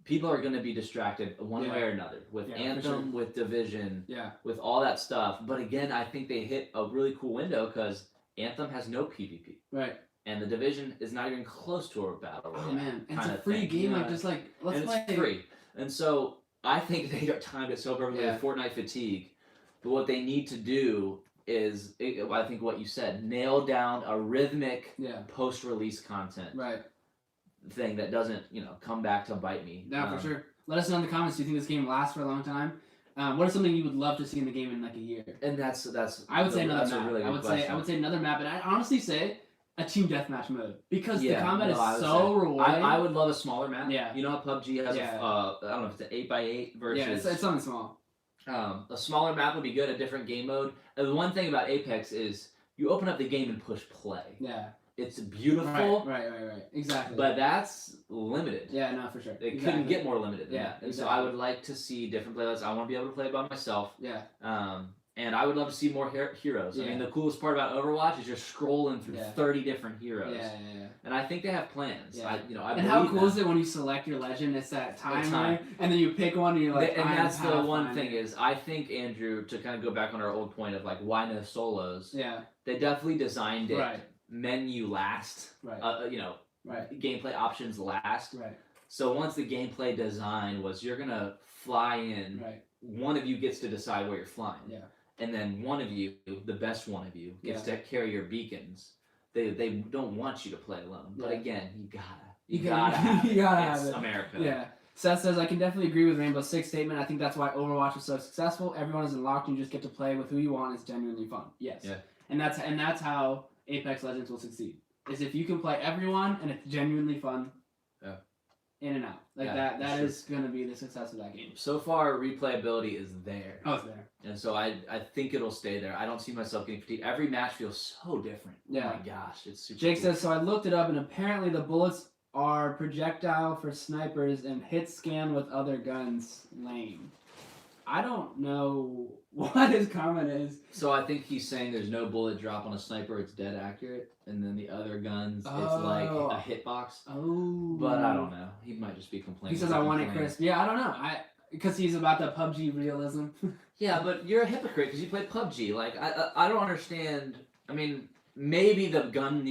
people are going to be distracted one Yeah. way or another with Yeah, for Anthem, with Division, Yeah. with all that stuff. But again, I think they hit a really cool window because Anthem has no PvP. Right. And the Division is not even close to a battle royale. Oh man, and it's kinda a free thing, game. you know? Like just like let's And play. it's free. And so I think they timed it so perfectly Yeah. with Fortnite fatigue. But what they need to do is, I think what you said, nail down a rhythmic Yeah. post-release content Right. thing that doesn't, come back to bite me. No, for sure. Let us know in the comments. Do you think this game lasts for a long time? What is something you would love to see in the game in like a year? And that's I would say another that's map. a really I good would question. say another map, and I'd honestly say a team deathmatch mode because the combat I is would so say. rewarding. I would love a smaller map. Yeah. You know how PUBG has Yeah. I don't know if it's an 8x8 versus yeah, it's something small. a smaller map would be good, a different game mode. And the one thing about Apex is you open up the game and push play. Yeah. It's beautiful, Right. Exactly. but that's limited. yeah, no, for sure. It Exactly. couldn't get more limited than Yeah, that. And so exactly. I would like to see different playlists. I want to be able to play by myself. Yeah. And I would love to see more heroes. I Yeah. mean, the coolest part about Overwatch is just scrolling through Yeah. 30 different heroes. Yeah. And I think they have plans. Yeah. I And how believe cool that. is it when you select your legend? It's that time. timer, and then you pick one, and you're like, And I'm that's the one Pathfinder. thing is, I think, Andrew, to kind of go back on our old point of like, why no solos? Yeah. They definitely designed it Right. menu last, Right. Right. gameplay options last. Right. So once the gameplay design was, you're going to fly in, Right. one of you gets to decide where you're flying. Yeah. and then one of you, the best one of you, gets to carry your beacons. They don't want you to play alone. But again, you gotta have it. You gotta It's have it. America. Yeah. Seth says, I can definitely agree with Rainbow Six statement. I think that's why Overwatch was so successful. Everyone is unlocked and you just get to play with who you want. It's genuinely fun. Yes. Yeah. And that's how Apex Legends will succeed. Is if you can play everyone and it's genuinely fun. Yeah. In and out. Like that is going to be the success of that game. So far, replayability is there. Oh, it's there. And so I think it'll stay there. I don't see myself getting fatigued. Every match feels so different. Yeah. Oh my gosh, it's super Jake cool. says, so I looked it up and apparently the bullets are projectile for snipers and hit scan with other guns. Lame. I don't know what his comment is. So I think he's saying there's no bullet drop on a sniper, it's dead accurate. And then the other guns, it's like a hitbox. Oh. But I don't know. He might just be complaining. He says, I want it crisp. Yeah, I don't know. Because he's about the PUBG realism. Yeah, but you're a hypocrite because you play PUBG. Like, I don't understand. I mean, maybe the guns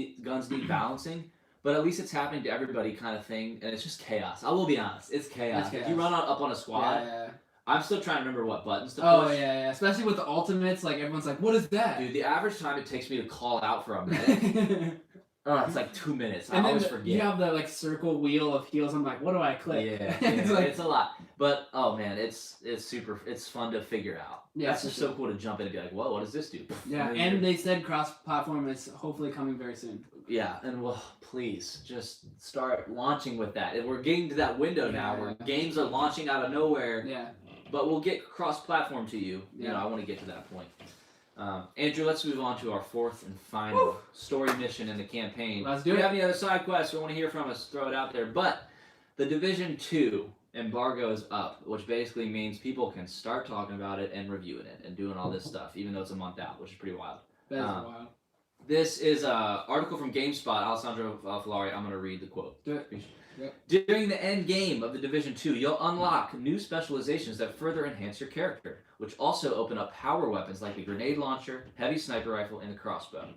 need balancing, but at least it's happening to everybody kind of thing, and it's just chaos. I will be honest. It's chaos. It's chaos. If you run up on a squad, Yeah. I'm still trying to remember what buttons to push. Oh, yeah. Especially with the ultimates, like, everyone's like, what is that? Dude, the average time it takes me to call out for a medic, it's like 2 minutes. I always forget. You have the, like, circle wheel of heals. I'm like, what do I click? Yeah, it's, like, it's a lot. But, oh, man, it's fun to figure out. Yeah, That's just so cool to jump in and be like, whoa, what does this do? Yeah, and they said cross-platform is hopefully coming very soon. Yeah, and well, please, just start launching with that. And we're getting to that window now where games are launching out of nowhere. Yeah. But we'll get cross-platform to you. You know, I want to get to that point. Andrew, let's move on to our fourth and final story mission in the campaign. Let's do it. If you have any other side quests or want to hear from us, throw it out there. But the Division 2 embargo is up, which basically means people can start talking about it and reviewing it and doing all this stuff, even though it's a month out, which is pretty wild. That is wild. This is an article from GameSpot. Alessandro Filari, I'm going to read the quote. Do it. Yep. During the end game of the Division 2, you'll unlock new specializations that further enhance your character, which also open up power weapons like the grenade launcher, heavy sniper rifle, and the crossbow.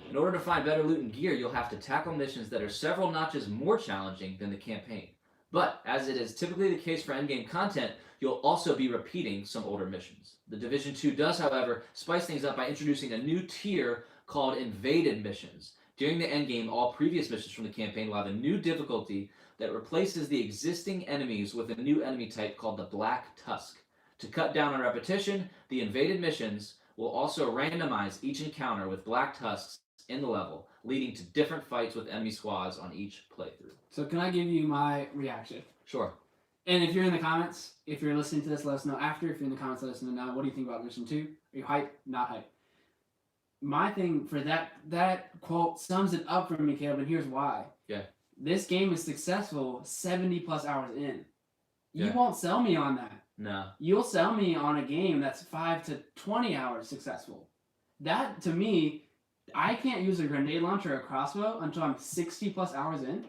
In order to find better loot and gear, you'll have to tackle missions that are several notches more challenging than the campaign. But, as it is typically the case for endgame content, you'll also be repeating some older missions. The Division 2 does, however, spice things up by introducing a new tier called Invaded Missions. During the endgame, all previous missions from the campaign will have a new difficulty that replaces the existing enemies with a new enemy type called the Black Tusk. To cut down on repetition, the Invaded Missions will also randomize each encounter with Black Tusks in the level, leading to different fights with enemy squads on each playthrough. So can I give you my reaction? Sure. And if you're in the comments, if you're listening to this, let us know after. If you're in the comments, let us know now. What do you think about Mission 2? Are you hype? Not hype? My thing for that quote sums it up for me, Caleb, and here's why. Yeah. This game is successful 70 plus hours in. You Yeah. won't sell me on that. No. You'll sell me on a game that's 5 to 20 hours successful. That, to me, I can't use a grenade launcher or a crossbow until I'm 60 plus hours in.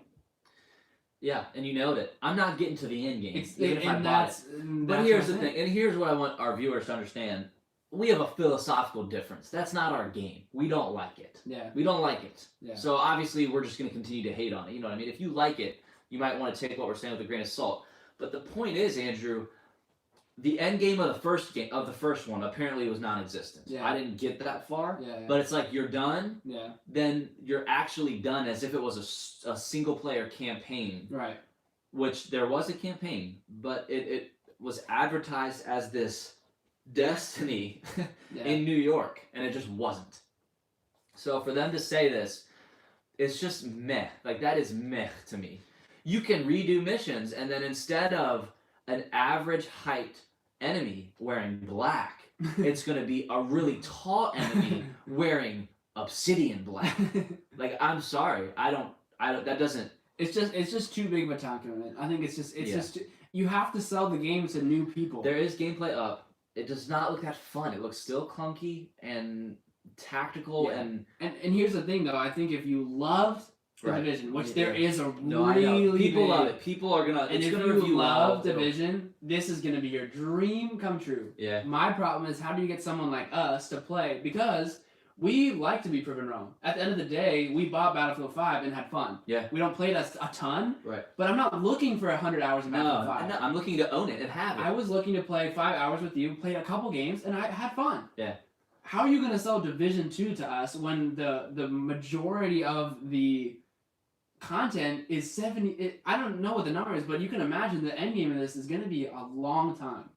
Yeah, and you nailed it. I'm not getting to the end game, It's, even if I and bought that's, it. and But that's here's what the I'm thing, and here's what I want our viewers to understand. We have a philosophical difference. That's not our game. We don't like it. Yeah. We don't like it. Yeah. So obviously we're just going to continue to hate on it. You know what I mean? If you like it, you might want to take what we're saying with a grain of salt. But the point is, Andrew, the end game of the first one apparently was non-existent. Yeah. I didn't get that far. Yeah. But it's like you're done. Yeah. Then you're actually done as if it was a single player campaign. Right. Which there was a campaign, but it was advertised as this Destiny in New York, and it just wasn't. So for them to say this, it's just meh. Like, that is meh to me. You can redo missions, and then instead of an average height enemy wearing black, it's going to be a really tall enemy wearing obsidian black. Like, I'm sorry, I don't. That doesn't. It's just too big of a time commitment. I think it's just you have to sell the game to new people. There is gameplay up. It does not look that fun. It looks still clunky and tactical and here's the thing though. I think if you loved the Division, which there is a really people big, love it. People are gonna. and if you love Division, this is gonna be your dream come true. Yeah. My problem is how do you get someone like us to play because we like to be proven wrong. At the end of the day, we bought Battlefield 5 and had fun. Yeah. We don't play it a ton. Right. But I'm not looking for 100 hours in Battlefield 5. No, I'm looking to own it and have it. I was looking to play 5 hours with you, played a couple games, and I had fun. Yeah. how are you going to sell Division 2 to us when the majority of the content is 70? I don't know what the number is, but you can imagine the end game of this is going to be a long time.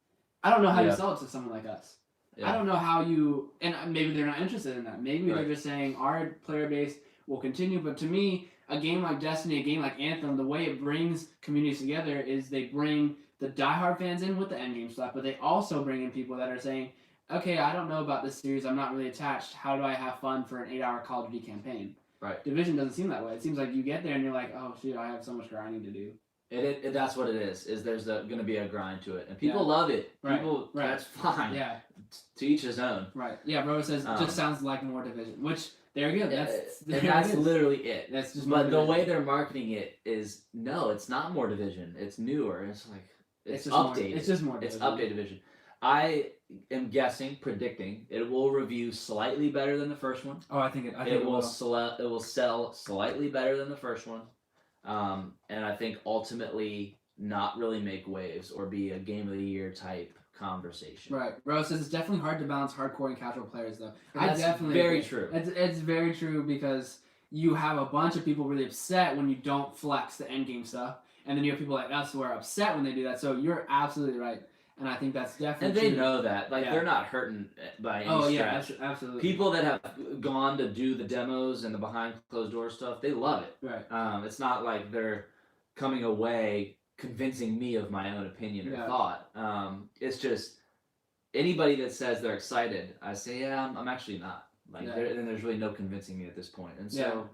I don't know how you sell it to someone like us. I don't know how you, and maybe they're not interested in that. Maybe they're just saying our player base will continue. But to me, a game like Destiny, a game like Anthem, the way it brings communities together is they bring the diehard fans in with the endgame stuff, but they also bring in people that are saying, okay, I don't know about this series. I'm not really attached. How do I have fun for an 8-hour Call of Duty campaign? Right. Division doesn't seem that way. It seems like you get there and you're like, oh, shoot, I have so much grinding to do. That's what it is there's going to be a grind to it. And people love it. People, that's fine. Yeah. To each his own. Right. Yeah, bro says, just sounds like more Division, which, there you go. That's literally it. That's just but the way they're marketing it is, no, it's not more Division. It's newer. It's like, it's updated. It's just more Division. It's updated Division. I am predicting, it will review slightly better than the first one. Oh, I think it will sell slightly better than the first one. And I think ultimately not really make waves or be a game of the year type conversation. Right. Rose says it's definitely hard to balance hardcore and casual players though. That's very true. It's very true because you have a bunch of people really upset when you don't flex the endgame stuff. And then you have people like us who are upset when they do that. So you're absolutely right. And I think that's definitely true. And they know that. Like, they're not hurting by any stretch. Yeah, absolutely. People that have gone to do the demos and the behind closed door stuff, they love it. Right. It's not like they're coming away convincing me of my own opinion or thought. It's just anybody that says they're excited, I say, I'm actually not. Like, and there's really no convincing me at this point. And so,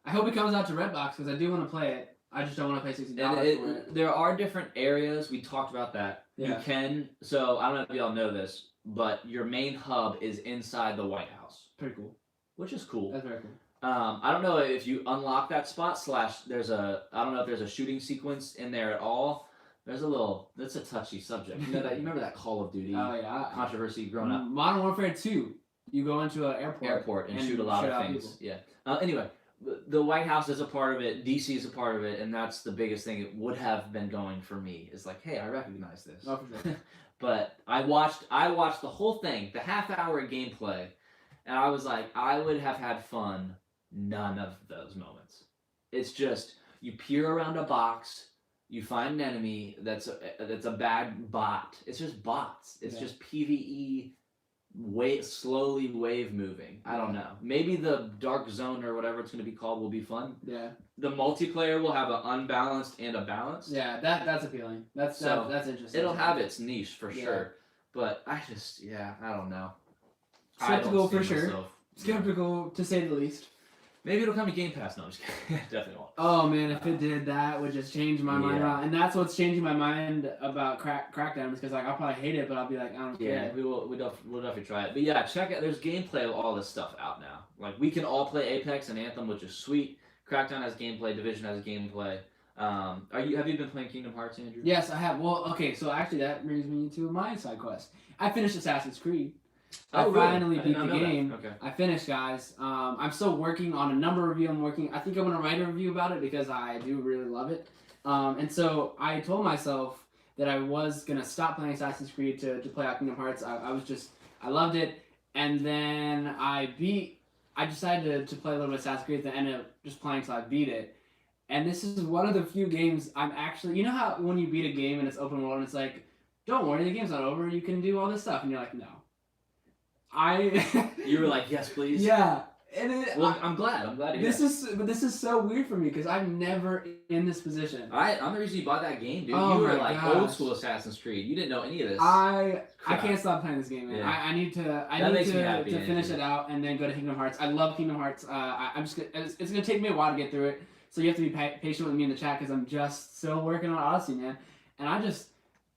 I hope it comes out to Redbox because I do want to play it. I just don't want to pay $60 for it. There are different areas. We talked about that. Yeah. You can. So I don't know if y'all know this, but your main hub is inside the White House. Pretty cool. Which is cool. That's very cool. I don't know if you unlock that spot / I don't know if there's a shooting sequence in there at all. That's a touchy subject. You remember that Call of Duty controversy growing up? Modern Warfare 2. You go into an airport and shoot a lot of things. People. Yeah. Anyway, the White House is a part of it. DC is a part of it, and that's the biggest thing. It would have been going for me. Is like, hey, I recognize this. Oh, for sure. But I watched the whole thing, the half-hour gameplay, and I was like, I would have had fun. None of those moments. It's just you peer around a box, you find an enemy that's a bad bot. It's just bots. It's just PvE. Slowly wave moving. I don't know. Maybe the Dark Zone or whatever it's going to be called will be fun. Yeah. The multiplayer will have an unbalanced and a balanced. Yeah, that's appealing. That's interesting. It'll have its niche for sure. But I don't know. Skeptical for sure. Skeptical to say the least. Maybe it'll come to Game Pass. No, I'm just kidding. Definitely won't. Oh man, if it did, that would just change my mind around. And that's what's changing my mind about Crackdown is because like I'll probably hate it, but I'll be like, I don't care. Yeah, we'll definitely try it. But yeah, check it. There's gameplay of all this stuff out now. Like we can all play Apex and Anthem, which is sweet. Crackdown has gameplay. Division has gameplay. Have you been playing Kingdom Hearts, Andrew? Yes, I have. Well, okay, so actually that brings me to my side quest. I finished Assassin's Creed. I finally beat the game. Okay. I finished, guys. I'm still working on a number review. I think I'm going to write a review about it because I do really love it. And so I told myself that I was going to stop playing Assassin's Creed to play out Kingdom Hearts. I loved it. And then I decided to play a little bit of Assassin's Creed and ended up just playing until I beat it. And this is one of the few games I'm actually, you know how when you beat a game and it's open world and it's like, don't worry, the game's not over. You can do all this stuff. And you're like, no. You were like, yes, please. Yeah, I'm glad. I'm glad. This is so weird for me because I'm never in this position. I'm the reason you bought that game, dude. Oh, you were like old school Assassin's Creed. You didn't know any of this. I can't stop playing this game, man. Yeah. I need to finish it out and then go to Kingdom Hearts. I love Kingdom Hearts. It's gonna take me a while to get through it, so you have to be patient with me in the chat because I'm just still working on Odyssey, man. And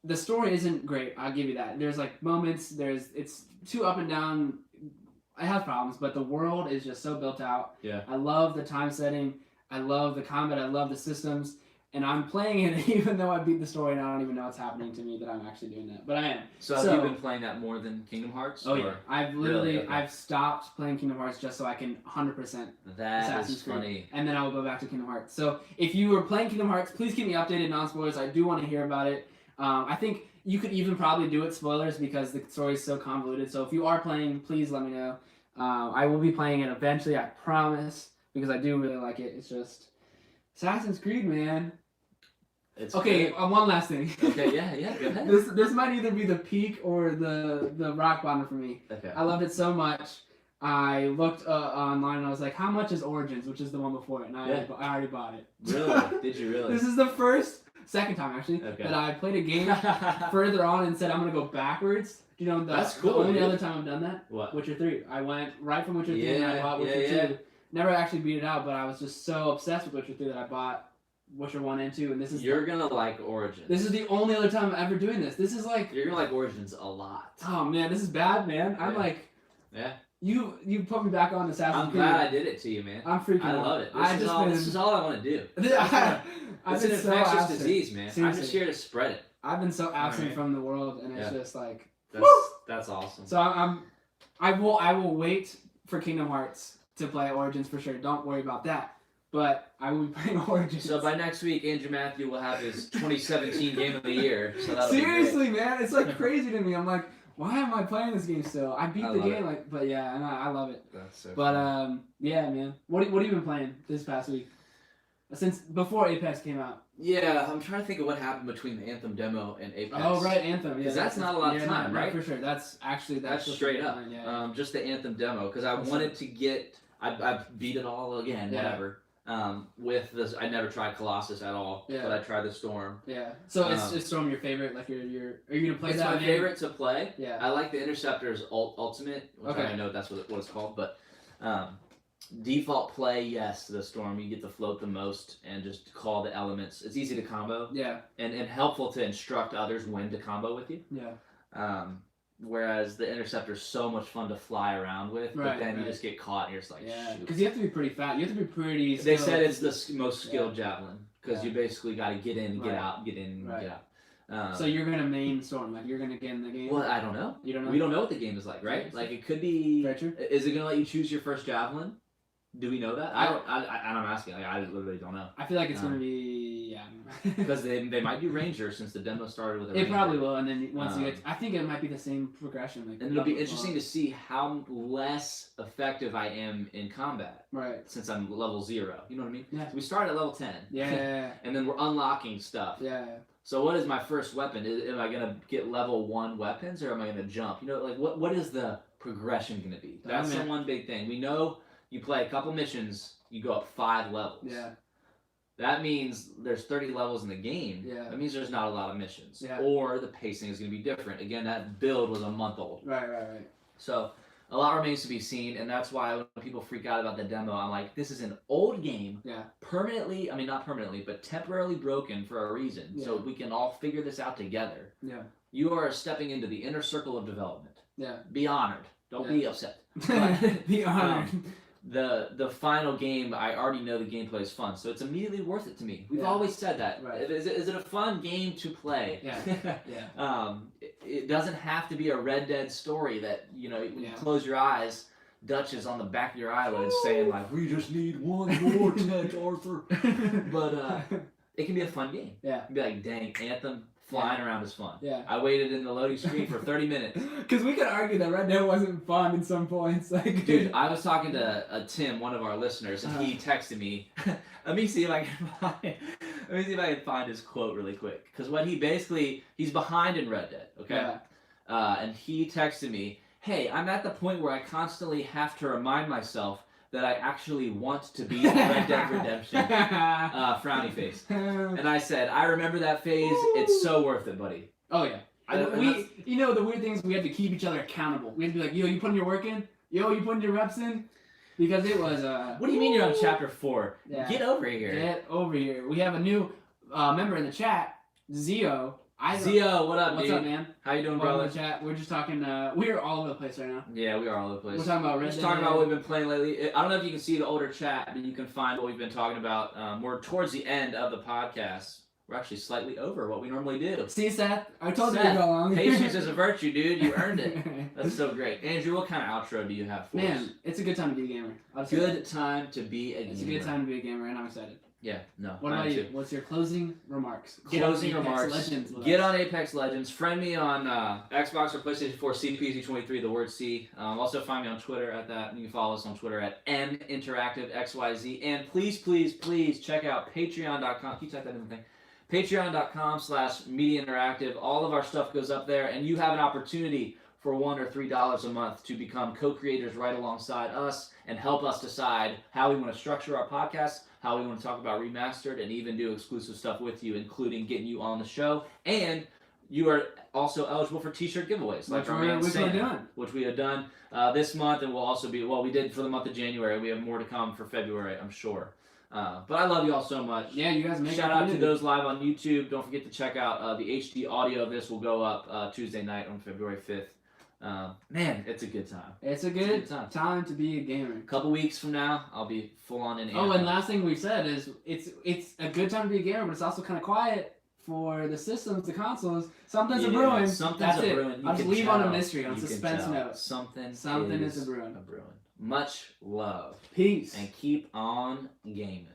the story isn't great. I'll give you that. There's like moments. It's too up and down. It has problems, but the world is just so built out. Yeah. I love the time setting. I love the combat. I love the systems. And I'm playing it even though I beat the story and I don't even know what's happening to me that I'm actually doing that. But I am. So have you been playing that more than Kingdom Hearts? Oh, yeah. I've stopped playing Kingdom Hearts just so I can 100% Assassin's Creed. Funny. And then I will go back to Kingdom Hearts. So if you are playing Kingdom Hearts, please keep me updated, non-spoilers. I do want to hear about it. I think you could even probably do it spoilers because the story is so convoluted. So if you are playing, please let me know. I will be playing it eventually, I promise, because I do really like it. It's just Assassin's Creed, man. It's okay. good. One last thing. Okay, yeah, go ahead. This might either be the peak or the rock bottom for me. Okay. I loved it so much. I looked online and I was like, how much is Origins, which is the one before it, and I already bought it. Really? Did you really? This is the second time actually, that I played a game further on and said I'm gonna go backwards. Do you know that's cool? The only other time I've done that? What? Witcher 3. I went right from Witcher 3 and I bought Witcher 2. Never actually beat it out, but I was just so obsessed with Witcher 3 that I bought Witcher 1 and 2, and this is gonna like Origins. This is the only other time I'm ever doing this. This is like you're gonna like Origins a lot. Oh man, this is bad, man. I'm like You put me back on Assassin's Creed. I'm glad I did it to you, man. I'm freaking out. I love it. This is all I want to do. It's an infectious disease, man. Seriously. I'm just here to spread it. I've been so absent from the world, and it's just like that's awesome. So I will wait for Kingdom Hearts to play Origins for sure. Don't worry about that. But I will be playing Origins. So by next week, Andrew Matthew will have his 2017 Game of the Year. So that'll seriously, man, it's like crazy to me. I'm like, why am I playing this game still? I beat the game, but yeah, and I love it. That's so. But yeah, man. What have you been playing this past week? Since before Apex came out. Yeah, I'm trying to think of what happened between the Anthem demo and Apex. Oh right, Anthem. Yeah, that's not a lot of time, right? For sure. That's straight up. Yeah. Just the Anthem demo because I wanted to get. I beat it all again. Whatever. With this, I never tried Colossus at all, but I tried the Storm. Yeah. So is Storm your favorite? Like, are you gonna play it's that? It's my favorite to play. Yeah. I like the Interceptor's Ultimate, which I don't know that's what it's called, but default play, yes, the Storm. You get to float the most and just call the elements. It's easy to combo. Yeah. And helpful to instruct others when to combo with you. Yeah. Whereas the Interceptor's so much fun to fly around with, but then you just get caught and you're just like, shoot. Because you have to be pretty fast. You have to be pretty skilled. They said it's the most skilled javelin, because you basically got to get in, get out, get in, get out. So you're going to main Storm, like you're going to get in the game? Well, I don't know. You don't know? We don't know what the game is like, right? Like it could be... Very true. Is it going to let you choose your first javelin? Do we know that? I'm asking. Like, I literally don't know. I feel like it's going to be, because they might do Ranger since the demo started with a Ranger. It probably will, and then once you get... I think it might be the same progression. Like, and it'll be interesting to see how less effective I am in combat. Right. Since I'm level 0. You know what I mean? Yeah. So we start at level 10. Yeah. And then we're unlocking stuff. Yeah. So what is my first weapon? Am I going to get level 1 weapons, or am I going to jump? You know, like what is the progression going to be? That's the one big thing. We know you play a couple missions, you go up 5 levels. Yeah. That means there's 30 levels in the game. Yeah. That means there's not a lot of missions. Yeah. Or the pacing is going to be different. Again, that build was a month old. Right. So a lot remains to be seen, and that's why when people freak out about the demo, I'm like, this is an old game. Yeah. Permanently, I mean not permanently, but temporarily broken for a reason. Yeah. So we can all figure this out together. Yeah. You are stepping into the inner circle of development. Yeah. Be honored. Don't be upset. Be honored. The final game, I already know the gameplay is fun, so it's immediately worth it to me. We've always said that. Right. Is it a fun game to play? Yeah. It doesn't have to be a Red Dead story that, you know, when you close your eyes, Dutch is on the back of your eyelids saying like, we just need one more Ted Arthur. But it can be a fun game. Yeah. Be like, dang, Anthem flying around is fun. Yeah. I waited in the loading screen for 30 minutes. Because we could argue that Red Dead wasn't fun in some points. Like, dude, I was talking to Tim, one of our listeners, and he texted me. Let me see if I can find his quote really quick. Because what he's behind in Red Dead, okay? Yeah. And he texted me, hey, I'm at the point where I constantly have to remind myself that I actually want to be in Red Dead Redemption. Frowny face. And I said, I remember that phase. It's so worth it, buddy. Oh, yeah. You know, the weird thing is we had to keep each other accountable. We had to be like, yo, you putting your work in? Yo, you putting your reps in? Because it was... what do you mean you're on chapter 4? Yeah. Get over here. Get over here. We have a new member in the chat, Zio. Zio, what up, What's dude? up, man? How you doing, brother? In the chat. We're just talking. We're all over the place right now. Yeah, we are all over the place. We're talking about Red Dead. Just talking about what we've been playing lately. I don't know if you can see the older chat, but you can find what we've been talking about. We're towards the end of the podcast. We're actually slightly over what we normally do. See, Seth? I told you to go long. Patience is a virtue, dude. You earned it. That's so great. Andrew, what kind of outro do you have for us? Man, it's a good time to be a gamer. Good time to be a gamer. It's a good time to be a gamer, and I'm excited. Yeah, no. What about you? What's your closing remarks? Closing remarks. Legends Get on Apex Legends. Friend me on Xbox or PlayStation 4, CPZ23, the word C. Also find me on Twitter at that. You can follow us on Twitter at MInteractiveXYZ. And please, please, please check out Patreon.com. Can you type that in the thing? Patreon.com/Media Interactive. All of our stuff goes up there, and you have an opportunity for $1 or $3 a month to become co-creators right alongside us and help us decide how we want to structure our podcast, how we want to talk about Remastered, and even do exclusive stuff with you, including getting you on the show. And you are also eligible for t-shirt giveaways, like our man Sam, which we have done this month, and will also be, well, we did for the month of January. We have more to come for February, I'm sure. But I love you all so much. Yeah, you guys make Shout out to those live on YouTube. Don't forget to check out the HD audio of this will go up Tuesday night on February 5th. Man, it's a good time. It's a good time to be a gamer. A couple weeks from now, I'll be full on in. Oh, and last thing we said is it's a good time to be a gamer, but it's also kind of quiet for the systems, the consoles. Something's a brewing. Something's a brewing. I'll just leave on a mystery, on a suspense note. Something is a brewing. Much love. Peace. And keep on gaming.